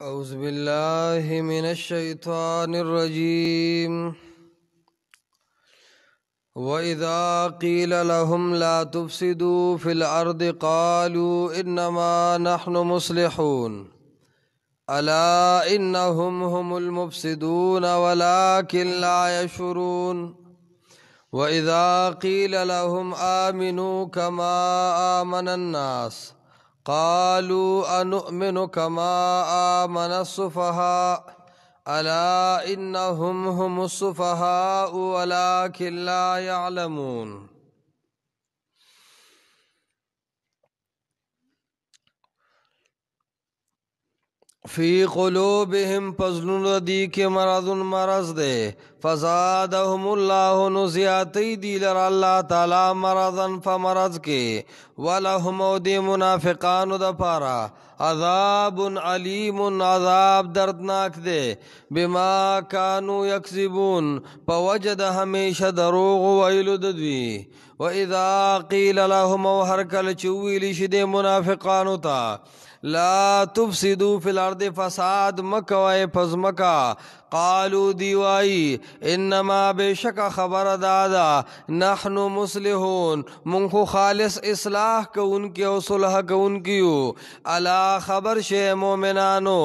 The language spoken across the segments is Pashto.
أعوذ بالله من الشيطان الرجيم. وإذا قيل لهم لا تفسدوا في الأرض قالوا إنما نحن مصلحون ألا إنهم هم المفسدون ولكن لا يشعرون. وإذا قيل لهم آمنوا كما آمن الناس قالوا أنؤمن كما آمن السفهاء ألا إنهم هم السفهاء ولكن لا يعلمون. فی قلوبهم پزلون دی کے مرض دے فزادهم اللہ نزیاتی دی لر اللہ تعالی مرضا فمرض کے ولہم دی منافقان دا پارا عذاب علیم عذاب دردناک دے بما کانو یکذبون پوجد ہمیشہ دروغ ویلو ددوی. وَإِذَا قِيلَ لَهُمْ وَهَرْكَلْ چویلی شدے منافقانو تا لا تفسدوا فی الارض فساد مکوائے پز مکا قالوا دیوائی انما بے شک خبر دادا نحن مصلحون منخو خالص اصلاح کو ان کی و صلح کو ان کیو الا خبر شے مومنانو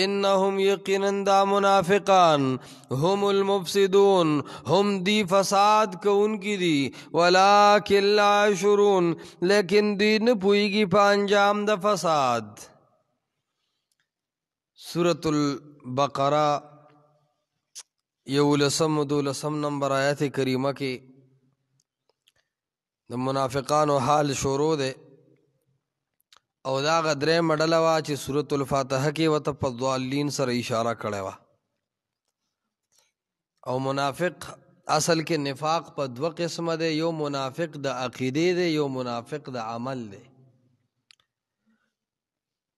انہم یقیناً دا منافقان ہم المفسدون ہم دی فساد کو ان کی دی ولیکن لا یشعرون لیکن دی نپوئی گی پا انجام دا فساد. سورة البقرہ یولسم دولسم نمبر آیت کریمہ کی دا منافقان و حال شروع دے او دا غدرے مڈلوا چی سورة الفاتحہ کی و تب الضالین سر اشارہ کڑے وا. او منافق اصل کے نفاق پا دو قسم دے یو منافق دا عقیدے دے یو منافق دا عمل دے.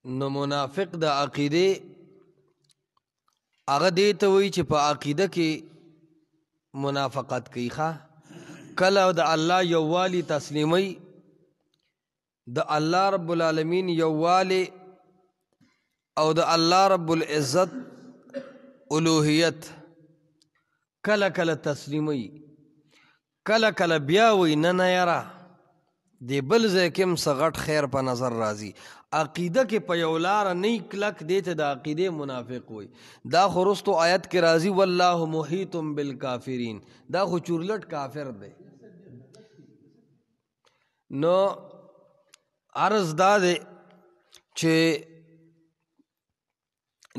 نو منافق دا عقیدے اگا دیتا ہوئی چی پا عقیدہ کی منافقت کی خواہ کلا دا اللہ یوالی تسلیمی دا اللہ رب العالمین یوالی او دا اللہ رب العزت الوہیت کلا کلا تسلیمی کلا کلا بیاوی ننیرہ دی بلزے کم سغٹ خیر پا نظر رازی عقیدہ کے پیولار نئی کلک دیتے دا عقیدے منافق ہوئی دا خرستو آیت کے رازی واللہ محیطم بالکافرین دا خو چورلٹ کافر دے. نو عرض دا دے چھے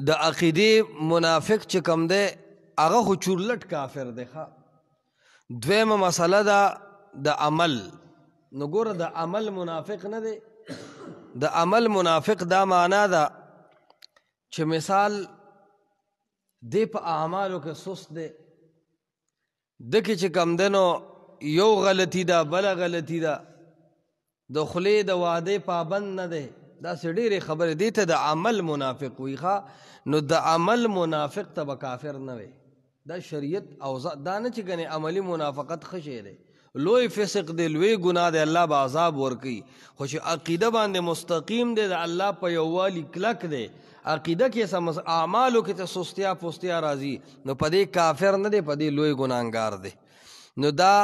دا عقیدے منافق چکم دے آغا خو چورلٹ کافر دے خواہ. دویم مسئلہ دا عمل نو گورا دا عمل منافق نہ دے. دا عمل منافق دا معنی دا چھ مثال دے پا اعمالو کے سست دے دکی چھ کم دنو یو غلطی دا بلا غلطی دا دخلے دا وعدے پابند نہ دے دا سڑیر خبر دیتا دا عمل منافق ہوئی خواہ. نو دا عمل منافق تا با کافر نہ وے دا شریعت اوزا دا نا چکنے عملی منافقت خشے دے لوی فسق دے لوی گناہ دے اللہ با عذاب ورکی خوش عقیدہ باندے مستقیم دے دا اللہ پا یوالی کلک دے عقیدہ کی ایسا اعمالو کی تا سستیا پستیا رازی نو پدے کافر نہ دے پدے لوی گناہگار دے. نو دا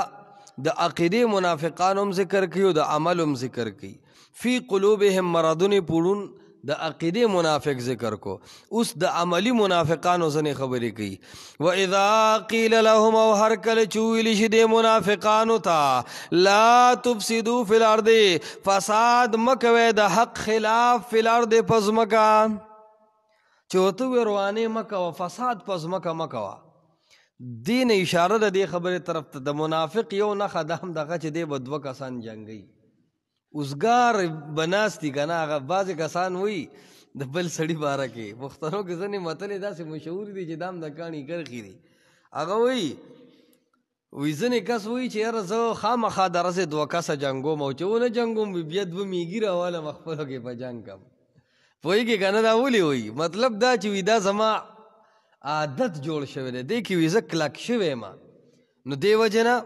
عقیدے منافقانم ذکر کیو دا عملم ذکر کی. فی قلوبہم مرضن پورن دا عقیدے منافق ذکر کو اس دا عملی منافقانو زن خبری کی. وَإِذَا قِيلَ لَهُمْ او ہر کل چویلی شدے منافقانو تا لا تفسدو فی الارض فساد مکوے دا حق خلاف فی الارض پز مکا چوتو روانے مکوا فساد پز مکا مکوا. دین اشارہ دا دے خبر طرف تا دا منافق یو نخا دا ہم دا غچ دے بدو کسان جنگی ازگار بناستی کنا آغا بعض کسان ہوئی دا بل سڑی بارا کے مختنوں کے زنی مطلع دا سے مشہوری دی جدام دا کانی کرخی دی آغا ہوئی زنی کس ہوئی چی ارزو خام خادر سے دو کسا جنگو موچو نا جنگو بیت و میگی روالا مخفلو کے پا جنگ کم پوئی کے کنا دا اولی ہوئی مطلب دا چی دا زما عادت جوڑ شوئے دے دیکھی ویزا کلک شوئے ما نو دے وجنا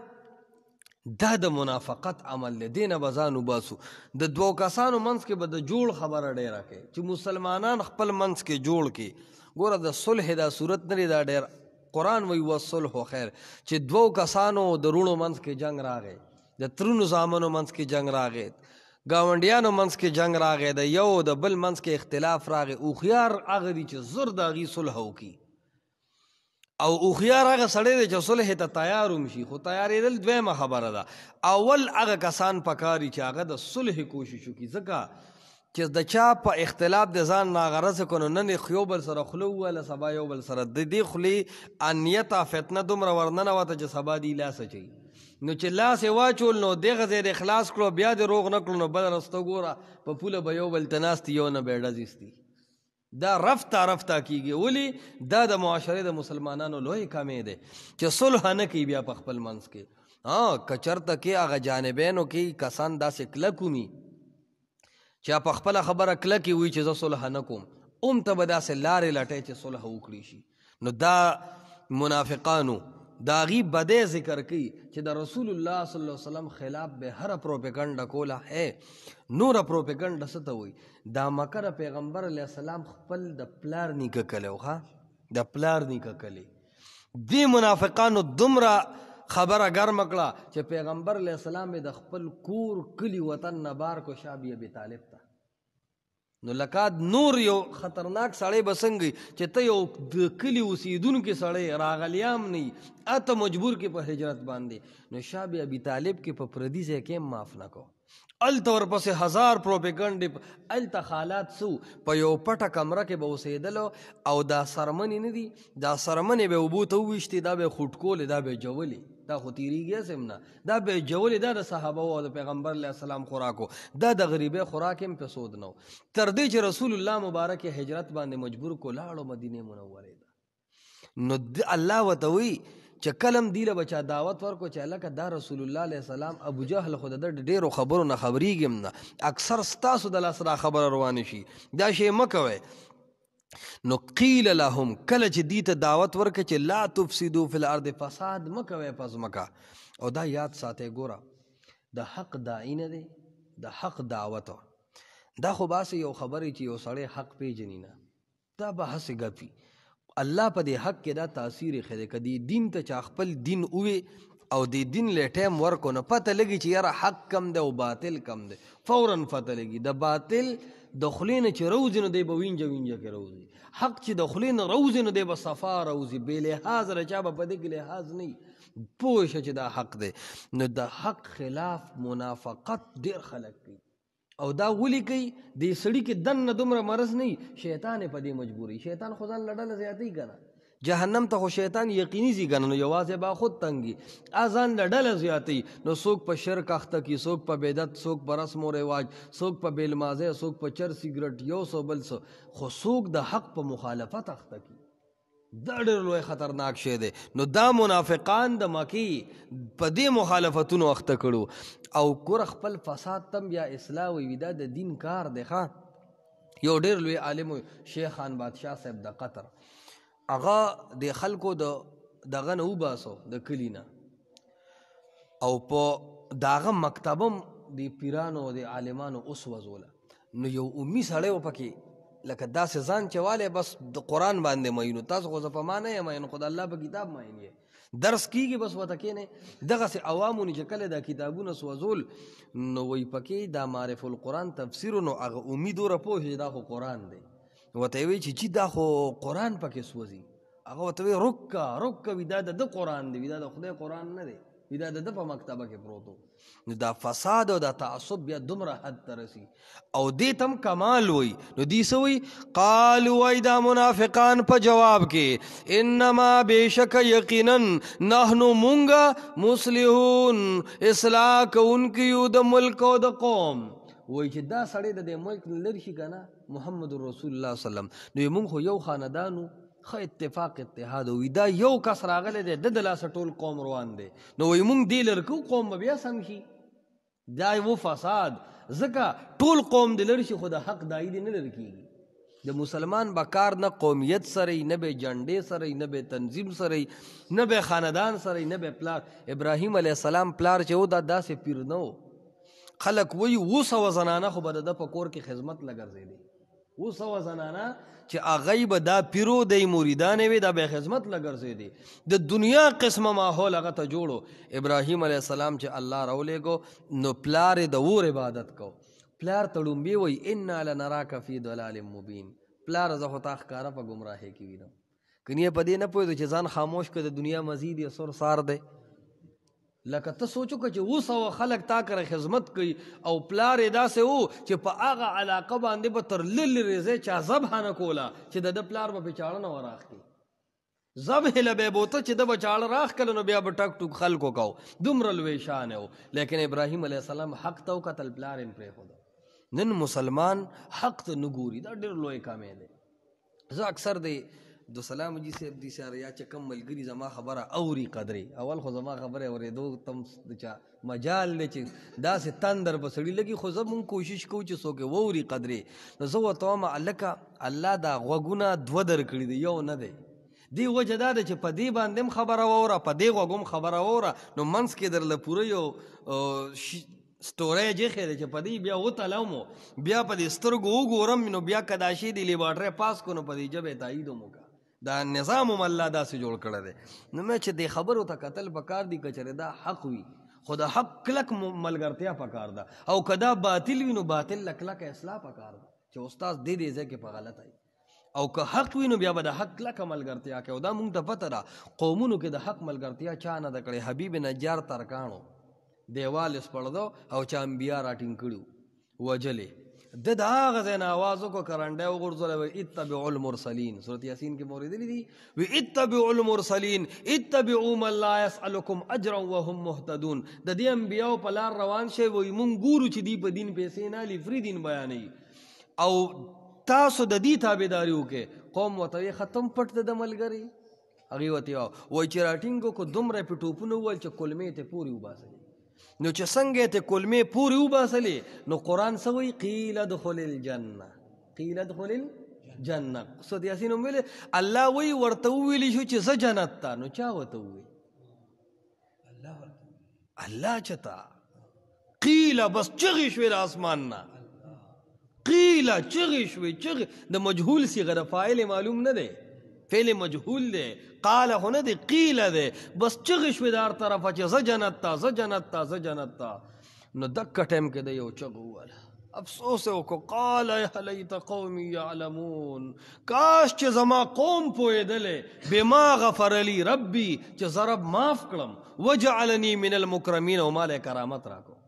دا د منافقت عمل دی. دې نه به ځان وباسو. د دوو کسانو منځ کې به د جوړ خبره ډېره کوي چې مسلمانان خپل منځ کې جوړ کړي. ګوره د صلح دا صورت نه دی، دا ډېر قرآن وایي والصلح خیر. چې دوو کسانو د رونو منځ کې جنګ راغی، د ترونو زامنو منځ کې جنګ راغی، ګاونډیانو منځ کې جنګ راغی، د یو د بل منځ کې اختلاف راغی. هوښیار هغه دی چې زر د هغې صلح وکړي، او هوښیار هغه سړی دی چې صلح ته تیار هم شي. خو تیارېدل دویمه خبره ده. اول هغه کسان پکاري چې هغه د صلح کوشش وکړي، ځکه چې د چا په اختلاف د ځان ناغرضه کړو، نن یې یو بل سره خوله وویله، سبا یو بل سره د دې خولې انیته فتنه دومره ورننوته چې سبا دې لاس اچوي. نو چې لاس یې واچول نو دغه ځای د خلاص کړو، بیا د روغ نه کړو، نو بل رسته ګوره په پوله به یو بل ته ناست یو نه به یې ډز ایستي. دا رفته رفته کیږي. ولې؟ دا د معاشرې د مسلمانانو لوی کمی دی چې صلح نه کوي بیا په خپل منځ کې. که چېرته کې هغه جانبینو کې کسان داسې کلک ومي چې په خپله خبره کلکې وي چې زه صلح نه کوم، ته به داسې لارې لټی چې صلح وکړي شي. نو دا منافقانو د هغې بدی ذکر کوي چې د رسول الله صلی الله علیه وسلم خلاف به هره پروپیګنډه کوله. نوره پروپیګنډه څه ته وایي؟ دا مکه د پیغمبر علیه السلام خپل د پلار نیکه کلی و، د پلار نیکه کلی. دې منافقانو دومره خبره ګرمه کړه چې پیغمبر علیه السلام یې د خپل کور کلي وطن نه بار کو شاه ابي طالب ته. نو لکه نور یو خطرناک سړی به څنګه چې ته یو د کلي اوسېدونکي سړی راغلیام نه اته مجبور کې په هجرت باندې، نو شاه ابي طالب کې په پردي ځای کې معاف نه کو. هلته ورپسې هزار پروپیګنډې، هلته حالات څه په یو پټه کمره کې به اوسېدلو، او دا سرمنې نه دي، دا سرمنې به اوبو ته وویشتې، دا به یې خوټکولې، دا به یې جولې، دا خو تیریږي هسې نه، دا به یې جولې. دا د صحابه او د پیغمبر علیه السلام خوراک و، دا د غریبۍ خوراک هم پې سود نه و. تر دې چې رسول الله مبارک هجرت باندې مجبور کو، لاړو مدینې منورې ته. نو الله ورته وایي چې کلم دی له بچا دعوت ورکو چې هلکه دا رسول الله علیه السلام ابو جهل خو د ډېرو خبرو نه خبرېږي هم نه، اکثر ستاسو د لاس را خبره روانې شي، دا شی مه کوئ. نو قیل لهم، کله چې دې ته دعوت ورکړه چې لا تفسدو فی الارض، فساد مه کوئ په ځمکه. او دا یاد ساتئ، ګوره د حق داعی نه دی، د حق دعوت دا خو باسې یو خبرې چې یو سړی حق پیژني نه، دا به هسې ګپي. الله په دې حق کې دا تاثیر یې ښه دی. که دې دین ته چا خپل دین ووې او دې دین له ټایم ورکو، نو پته لګي چې یاره حق کم دی او باطل کم دی، فوراً پته لګي. د باطل د خولې نه چې روزي، نو دی به وینجه وینجه کې روزي. حق چې د خولې نه روزي، نو دی به صفا روزي، بې لحاظ له چا به په دې کې لحاظ نه وي. پوه شه چې دا حق دی. نو د حق خلاف منافقت ډېر خلک کوي، او دا ولي کوي؟ دې سړي کې دننه دومره مرض نه وي، شیطان یې په دې مجبوري. شیطان خو ځان له ډله زیاتوي که نه، جهنم ته خو شیطان یقیني ځي که نه، نو یوازې به خود تنګي، ځان له ډله زیاتوي. نو څوک په شرک اخته کي، څوک په بدعت، څوک په رسم و رواج، څوک په بېلمازۍ، څوک په چر سګرټ، یو څو بل څه، خو څوک د حق په مخالفت اخته کي. دا ډېر لوی خطرناک شی دی. نو دا منافقان د مکې په دې مخالفتونو اخته کړو. او ګوره خپل فساد تم بیا اصلاح وي، دا د دین کار دی. یو ډېر لوی عالم شیخ خان بادشاه صاحب د قطر، هغه د خلکو دغه نه وباسو د کلي نه، او په د هغه مکتبم د پیرانو د عالمانو اوس وزوله. نو یو امي سړی و پکې، لکه داسې ځان چې والی بس د قرآن باندې مینو. تاسو خو زه په ما نه یم مین، خو د الله په کتاب مین یې. درس کیږي بس ورته کښېنئ. دغسې عوامو نه چې کله دا کتابونه سوځول، نو وایي پکې دا معرف القرآن تفسیر، نو هغه امي دومره پوه شي دا خو قرآن دی. ورته یې وایي چې دا خو قرآن پکې سوځي. هغه ورته وایي رکه رکه، وي دا د قرآن دی، وي دا د خدای قرآن نه دی، وي دا د په مکتبه کې پروت و. نو دا فساد او دا تعصب بیا دومره حد ته رسي، او دې تم کمال وي. نو دې څه وایي؟ قالو، وایي دا منافقان په جواب کې، انما بېشکه یقینا نحنو مونږه مصلحون، اصلاح کوونکي یو د ملک او د قوم. وایي چې دا سړی د دې ملک نه لرې شي که نه، محمد رسول الله صلی الله علیه وسلم. نو مونږ خو یو خاندانو، ښه اتفاق اتحاد وي، دا یو کس راغلی دی، د لاسه ټول قوم روان دی. نو وایي مونږ دې لر کوو، قوم به بیا سم شي. دا و فساد، ځکه ټول قوم دې لر شي، خو د حق داعي دې نه لر کېږي. د مسلمان به کار نه قومیت سره نه به جنډې سره نه به تنظیم سره نه به خاندان سره نه به پلار. ابراهیم علیه السلام پلار چې و دا داسې پیر نه و. خلک وایي 200 زنانه خو به د ده په کور کې خدمت لګرځېدې 200 زنانه چې هغوی به دا پیرو دی مریدانې وي دا به خدمت لګرځېدې. د دنیا قسمه ماحول هغه ته جوړو. ابراهیم علیه السلام چې الله راولېږو نو پلار یې د اور عبادت کو. پلار ته ړومبې وایي انا لنراک فی ضلال مبین. پلار زه خو تا ښکاره په ګمراهۍ کې وینم. کنی په دې نه پوهېدو چې ځان خاموش کړه د دنیا مزید یې سر سار دی. لکه ته سوچو که چې 200 خلک تا کره خدمت کوي او پلار یې داسې و چې په هغه علاقه باندې به تر لرې ځای چا ذبحه نه کوله چې د ده پلار به پې چاړه نه وراخکي ذبح له به بوته چې ده به چاړه راخکله نو بیا به ټک ټوک خلکو کو. دومره لوی شان و. لیکن ابراهیم علیه السلام حق ته وکتل پلار یې پرېښود. نن مسلمان حق ته نه ګوري دا ډېر لوی کامی دی. زه اکثر دی دوسلام جی صاحب دی سره یا چې کم ملګري زما خبره اوري قدرې اول خو زما خبره اورېدو تم د چا مجال دی چې داسې تندر په سړي لګي خو زه مونږ کوشش کوو چې څوک یې واوري قدرې. نو زه ورته وایم هلکه الله دا غوږونه 2 درکړي دي یو نه دی. دی وجه دا ده چې په دې باندې هم خبره واوره په دې غوږ هم خبره واوره نو منځ کې درله پوره یو ستوری جیخی دی چې په دې بیا وتلم بیا په دې سترګو وګورم نو بیا که دا شی دی لیباټرۍ پاس کو نو په دې ژبې تایید هم وکړه. دا نظام هم الله داسې جوړ کړی دی. نو مې چې دې خبرو ته کتل پکار دي که چېرې دا حق وي خو د حق کلک ملګرتیا پکار ده او که دا باطل وي نو باطل له کلکه اصلاح پکار ده چې استاد دې ځای کې په غلطه وي او که حق وي نو بیا به د حق کلکه ملګرتیا کوي. او دا مونږ ته پته ده قومونو کې د حق ملګرتیا چا نه ده کړې. حبیب نجار ترکاڼو دیوال سپړدو او چا انبیا راټینګ کړي وجلې د هغه ځای نه آواز وکړو کرنډی وغورځولی وایي اتبعوا المرسلین. صورت یاسین کې مو اورېدلي دي وی اتبعوا المرسلین اتبعوا من لا یسألکم اجرا وهم مهتدون. د دې انبیاو په لار روان شئ وایي مونږ ګورو چې دوی په دین پیسې نه اخلي فري دین بیانوي او تاسو د دې تابعداري وکړئ. قوم ورته وایي ختم پټ د ده ملګري هغې ورته وایي چې راټینګ وکړو دومره یې په ټوپونه وویل چې کلمې ته پورې وباسئ. نو چې څنګه ته کلمې پورې وباسلې نو قرآن څه وایي قیل ادخل الجنه قیل ادخل الجنه. سورت یاسین هم ویلې الله وایي ورته وویلی شو چې زه جنت ته. نو چا ورته وویل الله چتا قیل بس چغې شوې د اسمان نه قیل چغې شوې چغې د مجهول صیغه د فاعل معلوم نه دی فعل مجهول دی قال خو نه دی قیل دی بس چغې شوې د هر طرفه چې زه جنت ته زه جنت ته زه جنت ته. نو دکه ټایم کې دی یو چغ وویله افسوس یې وکړو قال یا لیت قومي یعلمون کاش چې زما قوم پوهېدلی بما غفر لی ربي چې زه رب معاف کړم وجعلني من المکرمین او ما له کرامت راکړو.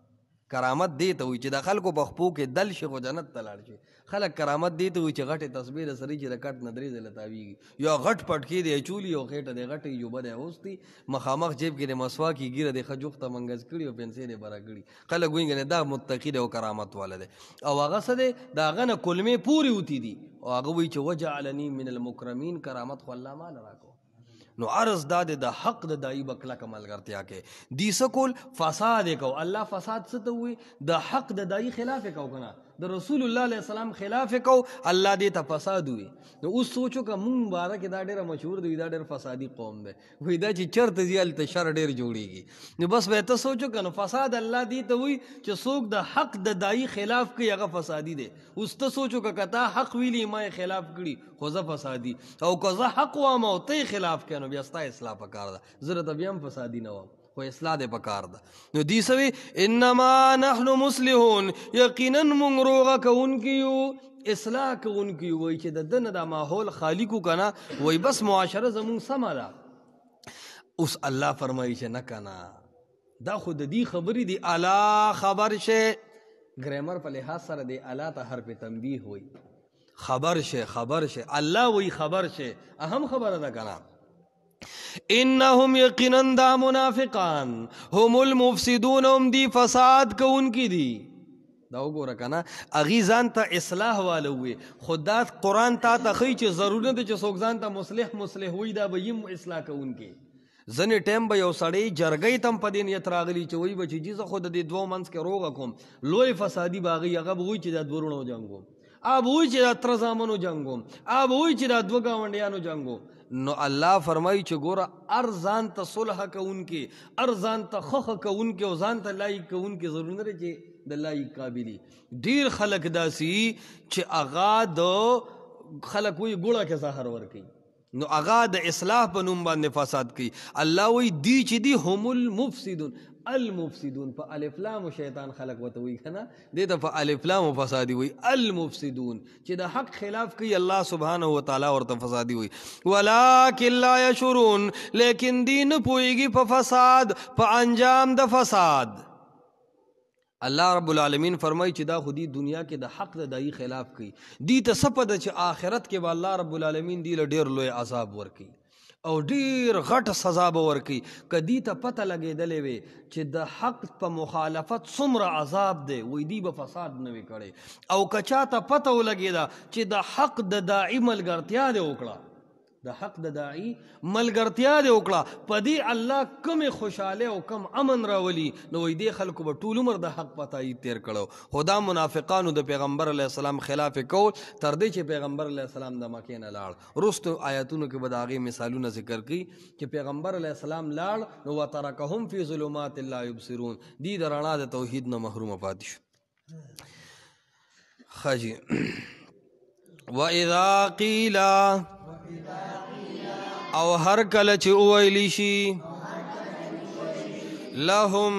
کرامت دې ته وایي چې د خلکو په خپو کې دل شي خو جنت ته لاړ شي. خلک کرامت دې ته وایي چې غټې تصویر سړي چې د کټ نه 3 ځله تاویږي یا غټ پټکې دی چولي او خېټه دی غټې جوبه دی اوستي مخامخ جیب کې د مسواکي ګیره دی ښه جوخته منګز کړي او پنسې دی بره کړي. خلک وایي که دا متقي دی او کرامت والا دی او هغه څه دی د هغه نه کلمې پورې وتي دي او هغه وایي چې وجعلني من المکرمین کرامت خو الله ماله راکړو. نو عرض دا د حق د دایي به کلکه ملګرتیا کې دي څه کول فساد یې کو. الله فساد څه ته وایي د حق د دایي خلاف یې کو که نه د رسول الله علیه السلام خلاف یې کو الله دې ته فساد وي. نو اوس سوچو که مونږ باره کې دا ډېره مشهور دی دا ډېر فسادي قوم دی وایي دا چې چېرته ځي هلته شر ډېر جوړېږي. نو بس به ته سوچو که نو فساد الله دې ته وایي چې څوک د حق د دایي خلاف کوي هغه فسادي دی. اوس ته سوچو که تا حق ویلي ما یې خلاف کړي خو زه فسادي او که زه حق وایم او ته یې خلاف کوې نو بیا ستا اصلاح پکار ده. زه راته بیا هم فسادي نه وم خو اصلاح دې پکار ده. نو دې څه وی انما نحن مصلحون یقینا مونږ روغه کوونکي یو اصلاح کوونکي یو. وایي چې د ده نه دا ماحول خالي کړو که نه وایي بس معاشره زمونږ سمه ده. اوس الله فرمایي چې نه که نه دا خو د دې خبرې دي الا خبر شي ګرامر په لحاظ سره دی الا ته حرف تنبیه وایي خبر شي خبر شي الله وایي خبر شي اهم خبره ده که نه. انهم یقینا دا منافقان هم المفسدون هم دی فساد کوونکي دي. دا وګوره که نه هغوی ځان ته اصلاح واله وي خو دا قرآن تا ته ښایي چې ضروري نه دی چې څوک ځان ته مصلح وي دا به یم اصلاح کوونکي. ځینې ټایم به یو سړی جرګۍ ته هم په دې نیت راغلي چې وایي به چې جي زه خو د دې 2 منځ کې روغه کوم لوی فسادي به هغوی هغه به وایي چې دا 2 وروڼه وجنګوم اب وای چې دا تر زامنو جنگو اب وای چې دا دوه گاونډیانو جنگو نو الله فرمایي چې ګوره ارزان ته صلح کوونکې ارزان ته خخ کوونکې او ځان ته لایق کوونکې ضروري نه دی چې د لایق قابلی ډیر خلک داسي چې اغا د خلک وی ګوړه کې زهر ورکي نو اغا د اصلاح په نوم باندې فساد کوي الله وی دی چې دی هم المفسدون په الف لام شیطان خلق وته وی کنه دې ته په الف لام فسادي وی المفسدون چې د حق خلاف کوي الله سبحانه و تعالی ورته فسادي وی ولکن لا یشورون لیکن دین پویږي په فساد په انجام د فساد الله رب العالمین فرمایي چې دا خودي دنیا کې د حق د دای خلاف کوي دی ته سپد چې آخرت کې به الله رب العالمین دی له ډیر لوی عذاب ورکي او ډیر غټ سزا به ورکي کدی ته پته لګېدلې وي چې د حق په مخالفت څومره عذاب دی وای دی به فساد نه وي کړی او کچا ته پته ولګېده چې د حق د داعی ملګرتیا دی وکړه د حق د داعی ملګرتیا دی وکړه په دې الله کم خوشاله او کم امن راولي نو وای دی خلکو به ټول عمر د حق پتاي تیر کړو خدا منافقانو د پیغمبر علی السلام خلاف کول تر دې چې پیغمبر علی السلام د مکې نه لاړ رستو آیاتونو کې بداغي مثالونه ذکر کړي چې پیغمبر علی السلام لاړ نو وترکهم فی ظلمات لا یبصرون دی درنا د توحید نه محروم پاتې شو خجی واذا قیل او هر کله چې ویلی شي لهم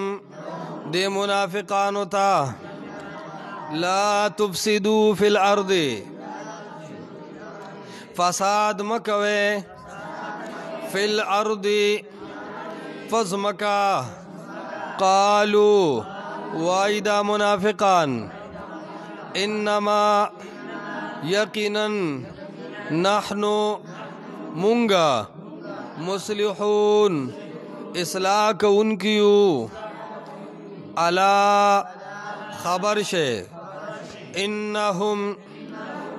د منافقانو ته لا تفسدوا فی الارض فساد مکوي فی الارض فزمکا قالوا وایدا منافقان انما یقینا نحنو مونگا مصلحون اصلاح کونکیو الا خبر شے انہم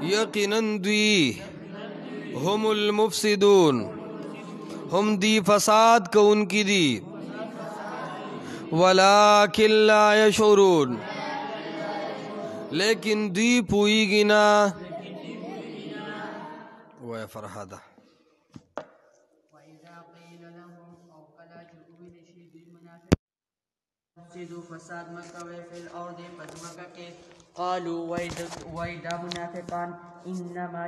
یقیناً دوی هم المفسدون هم دی فساد کونکی دی ولیکن لا یشعرون لیکن دی پوئی گنا وہ فرحادہ فساد مکوي فی الارض فزمکه قالوا ويدا منافقان انما